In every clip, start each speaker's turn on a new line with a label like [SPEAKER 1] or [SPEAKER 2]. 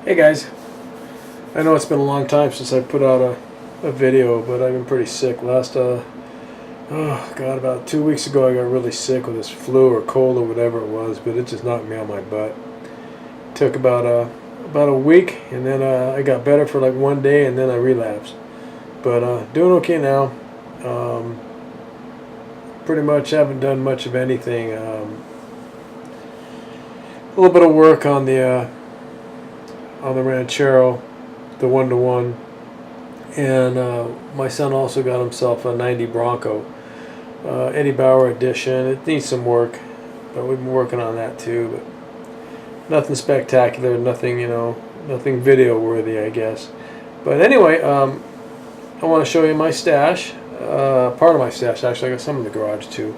[SPEAKER 1] Hey guys, I know it's been a long time since I put out a video, but I've been pretty sick. Oh god, about 2 weeks ago I got really sick with this flu or cold or whatever it was, but it just knocked me on my butt. Took about a week, and then I got better for like 1 day, and then I relapsed. But doing okay now. Pretty much haven't done much of anything. A little bit of work on the Ranchero, the 1-to-1, and my son also got himself a 90 Bronco, Eddie Bauer edition. It needs some work, but we've been working on that too. But nothing spectacular, nothing nothing video worthy, I guess. But anyway, I want to show you my stash. Part of my stash, actually. I got some in the garage too,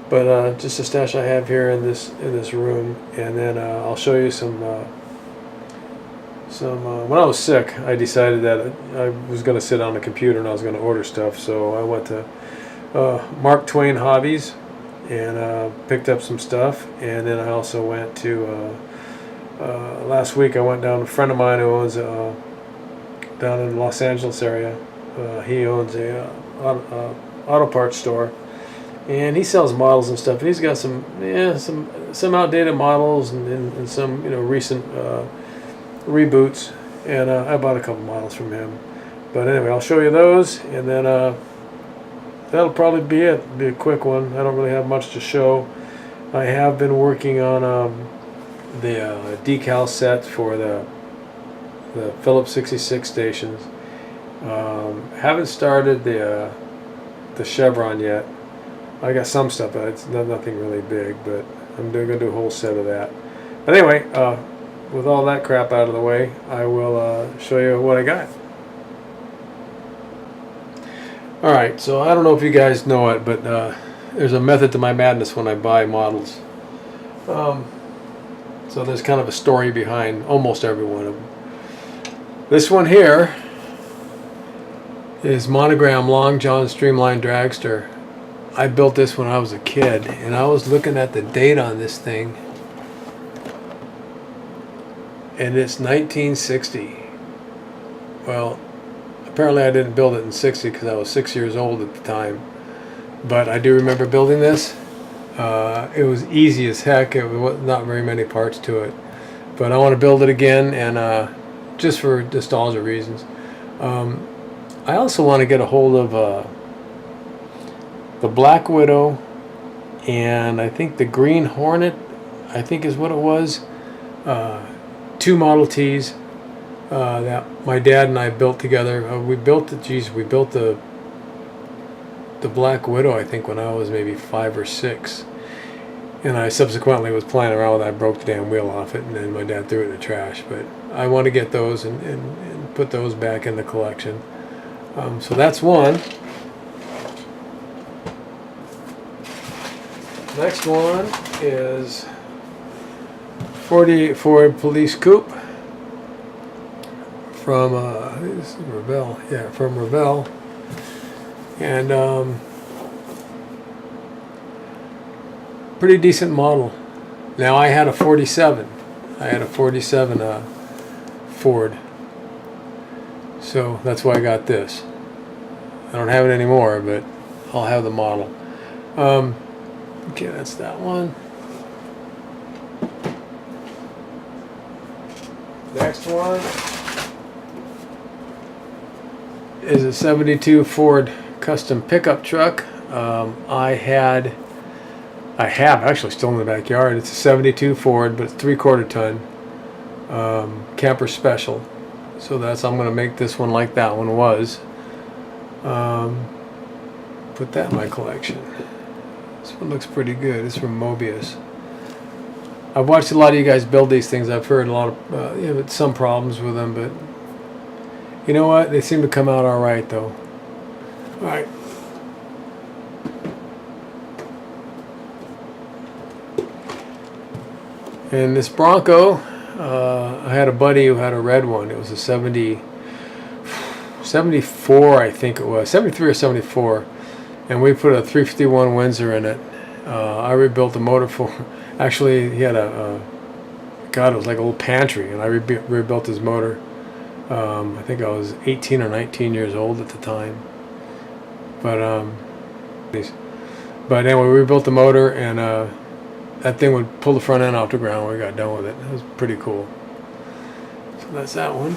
[SPEAKER 1] but just a stash I have here in this room, and then I'll show you some. When I was sick, I decided that I was going to sit on the computer and I was going to order stuff. So I went to Mark Twain Hobbies and picked up some stuff. And then I also went to last week. I went down to a friend of mine who owns down in the Los Angeles area. He owns a auto parts store, and he sells models and stuff. And he's got some outdated models and some recent reboots, and I bought a couple models from him. But anyway, I'll show you those, and then that'll probably be it. It'll be a quick one. I don't really have much to show. I have been working on the decal set for the Phillips 66 stations. Haven't started the Chevron yet. I got some stuff, but it's nothing really big. But I'm going to do a whole set of that. But anyway, with all that crap out of the way, I will show you what I got. Alright, so I don't know if you guys know it, but there's a method to my madness when I buy models. So there's kind of a story behind almost every one of them. This one here is Monogram Long John Streamline Dragster. I built this when I was a kid, and I was looking at the date on this thing, and it's 1960. Well, apparently I didn't build it in 60 because I was 6 years old at the time, but I do remember building this. It was easy as heck. It was not very many parts to it, but I want to build it again, and just for nostalgia reasons. I also want to get a hold of the Black Widow, and I think the Green Hornet, I think is what it was. 2 Model Ts that my dad and I built together. We built the Black Widow, I think, when I was maybe 5 or 6, and I subsequently was playing around with it. I broke the damn wheel off it, and then my dad threw it in the trash. But I want to get those and put those back in the collection. So that's one. Next one is 48 Ford Police Coupe from this is Revell, yeah, from Revell, and pretty decent model. Now I had a 47. Ford, so that's why I got this. I don't have it anymore, but I'll have the model. Okay, that's that one. Next one is a 72 Ford custom pickup truck. I have actually still in the backyard. It's a 72 Ford, but it's 3/4 ton camper special. So I'm going to make this one like that one was. Put that in my collection. This one looks pretty good. It's from Mobius. I've watched a lot of you guys build these things. I've heard a lot of some problems with them, but you know what? They seem to come out all right, though. All right. And this Bronco, I had a buddy who had a red one. It was a 74, I think it was, 73 or 74, and we put a 351 Windsor in it. I rebuilt the motor for. Actually, he had a God, it was like a little pantry, and I rebuilt his motor. I think I was 18 or 19 years old at the time. But anyway, we rebuilt the motor, and that thing would pull the front end off the ground when we got done with it. It was pretty cool. So that's that one.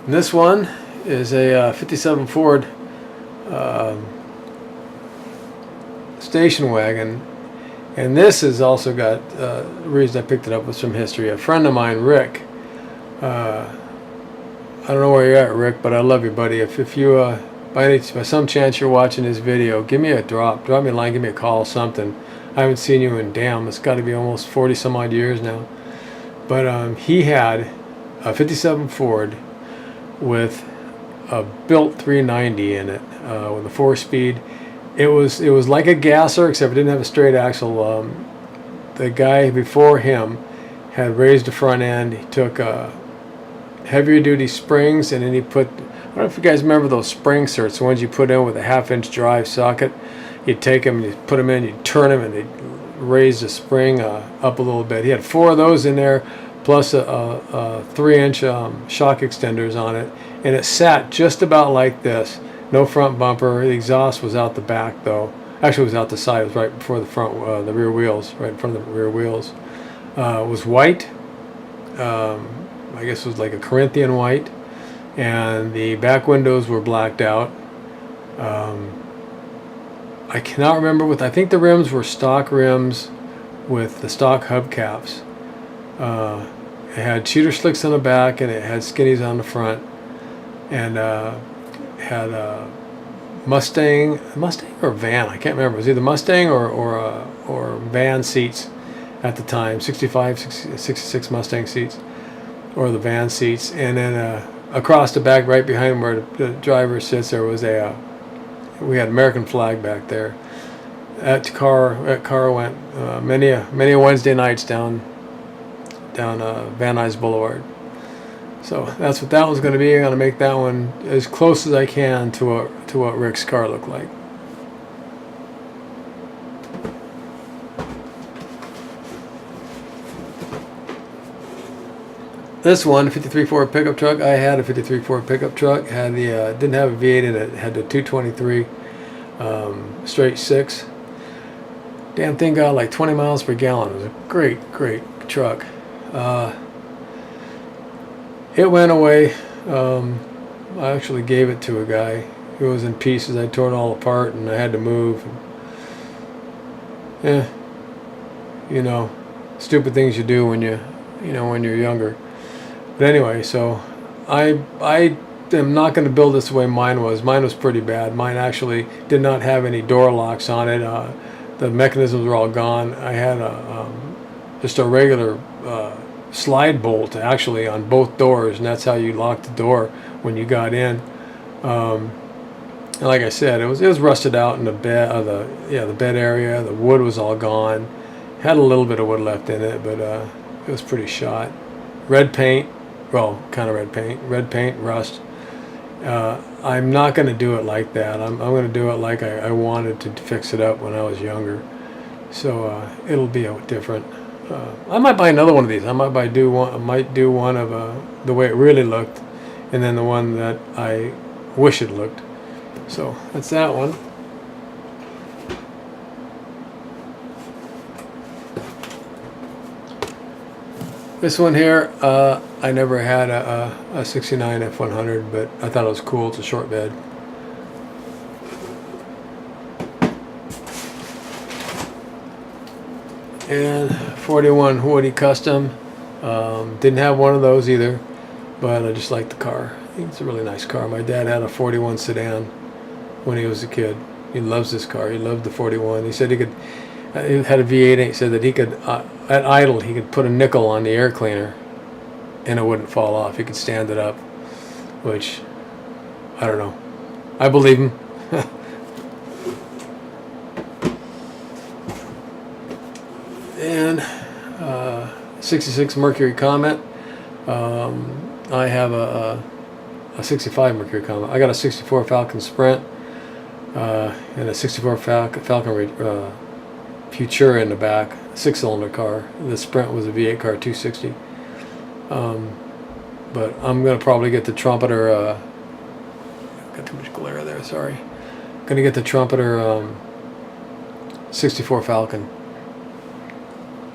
[SPEAKER 1] And this one is a 57 Ford station wagon, and this has also got the reason I picked it up was some history. A friend of mine, Rick, I don't know where you're at, Rick, but I love you, buddy. If you by some chance you're watching this video, give me a drop me a line, give me a call, something. I haven't seen you in, damn, it's got to be almost 40 some odd years now. But he had a 57 Ford with a built 390 in it, with a 4-speed. It was like a gasser, except it didn't have a straight axle. The guy before him had raised the front end. He took heavier duty springs, and then he put, I don't know if you guys remember those spring certs, the ones you put in with a 1/2-inch drive socket. You'd take them, you'd put them in, you'd turn them, and they'd raise the spring up a little bit. He had 4 of those in there, plus a 3-inch shock extenders on it, and it sat just about like this. No front bumper. The exhaust was out the back, though. Actually, it was out the side. It was right before the front, the rear wheels, right in front of the rear wheels. It was white. I guess it was like a Corinthian white, and the back windows were blacked out. I cannot remember I think the rims were stock rims with the stock hubcaps. It had cheater slicks on the back, and it had skinnies on the front, and had a Mustang or van, I can't remember. It was either Mustang or van seats at the time, 66 Mustang seats, or the van seats. And then across the back, right behind where the driver sits, there was we had American flag back there. That car went many a Wednesday nights down Van Nuys Boulevard. So that's what that one's going to be. I'm going to make that one as close as I can to what Rick's car looked like. This one, 53 Ford pickup truck. I had a 53 Ford pickup truck. Had the didn't have a V8 in it. It had the 223 straight 6. Damn thing got like 20 miles per gallon. It was a great truck. It went away. I actually gave it to a guy. It was in pieces. I tore it all apart, and I had to move. Stupid things you do when when you're younger. But anyway, so I am not going to build this the way mine was. Mine was pretty bad. Mine actually did not have any door locks on it. The mechanisms were all gone. I had just a regular slide bolt actually on both doors, and that's how you locked the door when you got in. And like I said, it was rusted out in the bed, the bed area. The wood was all gone. Had a little bit of wood left in it, but it was pretty shot. Red paint, well, kind of red paint, rust. I'm not going to do it like that. I'm going to do it like I wanted to fix it up when I was younger. So it'll be different. I might buy another one of these. I might do one of the way it really looked, and then the one that I wish it looked. So that's that one. This one here, I never had a 69 F100, but I thought it was cool. It's a short bed. And 41 Woody Custom. Didn't have one of those either, but I just like the car. I think it's a really nice car. My dad had a 41 sedan when he was a kid. He loves this car. He loved the 41. He said he could. He had a V8. And he said that he could, at idle, he could put a nickel on the air cleaner, and it wouldn't fall off. He could stand it up, which I don't know. I believe him. And 66 Mercury Comet. I have a 65 Mercury Comet. I got a 64 Falcon Sprint. and a 64 Falcon Futura in the back, 6-cylinder car. The Sprint was a V8 car, 260. But I'm gonna probably get the trumpeter. Got too much glare there. Sorry. Gonna get the trumpeter 64 Falcon.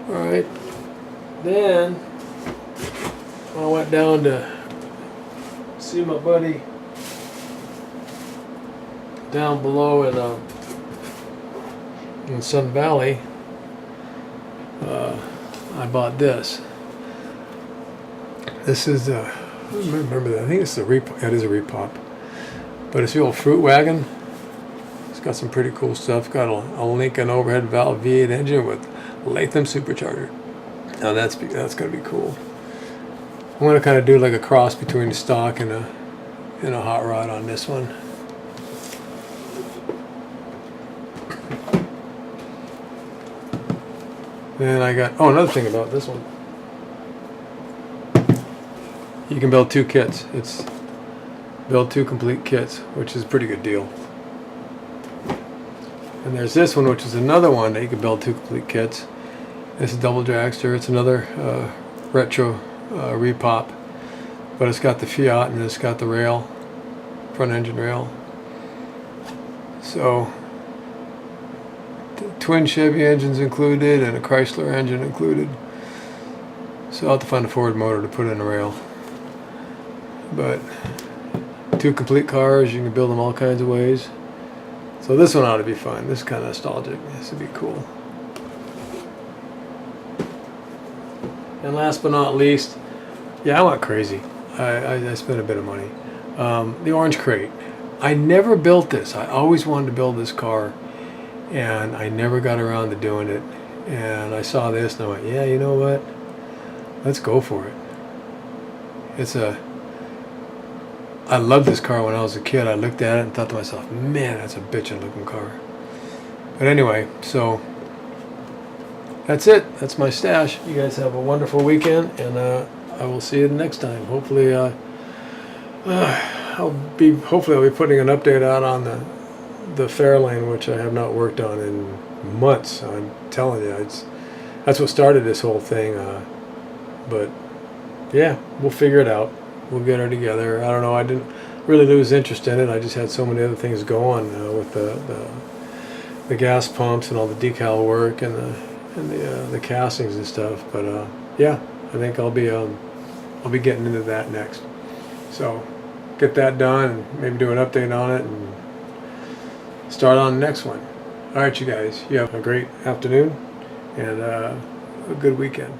[SPEAKER 1] All right. Then I went down to see my buddy down below in Sun Valley. I bought this. This is I don't remember that. I think it's a repop. It is a repop, but it's the old fruit wagon. It's got some pretty cool stuff. Got a Lincoln overhead valve V8 engine with Latham supercharger. Now that's gonna be cool. I'm gonna kind of do like a cross between the stock and a hot rod on this one. Then I got another thing about this one. You can build 2 kits. It's build 2 complete kits, which is a pretty good deal. And there's this one, which is another one that you can build 2 complete kits. This is double dragster. It's another retro repop, but it's got the Fiat and it's got the rail, front engine rail. So twin Chevy engines included and a Chrysler engine included. So I'll have to find a Ford motor to put in the rail. But 2 complete cars, you can build them all kinds of ways. So this one ought to be fun. This is kind of nostalgic. This would be cool. And last but not least, yeah, I went crazy. I spent a bit of money. The orange crate. I never built this. I always wanted to build this car, and I never got around to doing it. And I saw this, and I went, yeah, you know what? Let's go for it. I loved this car when I was a kid. I looked at it and thought to myself, man, that's a bitchin' looking car. But anyway, so that's it. That's my stash. You guys have a wonderful weekend, and I will see you next time. Hopefully, I'll be putting an update out on the Fairlane, which I have not worked on in months. I'm telling you, that's what started this whole thing. But yeah, we'll figure it out. We'll get her together. I don't know. I didn't really lose interest in it. I just had so many other things going with the gas pumps and all the decal work and the castings and stuff. But yeah, I think I'll be getting into that next. So get that done and maybe do an update on it and start on the next one. All right, you guys. You have a great afternoon and a good weekend.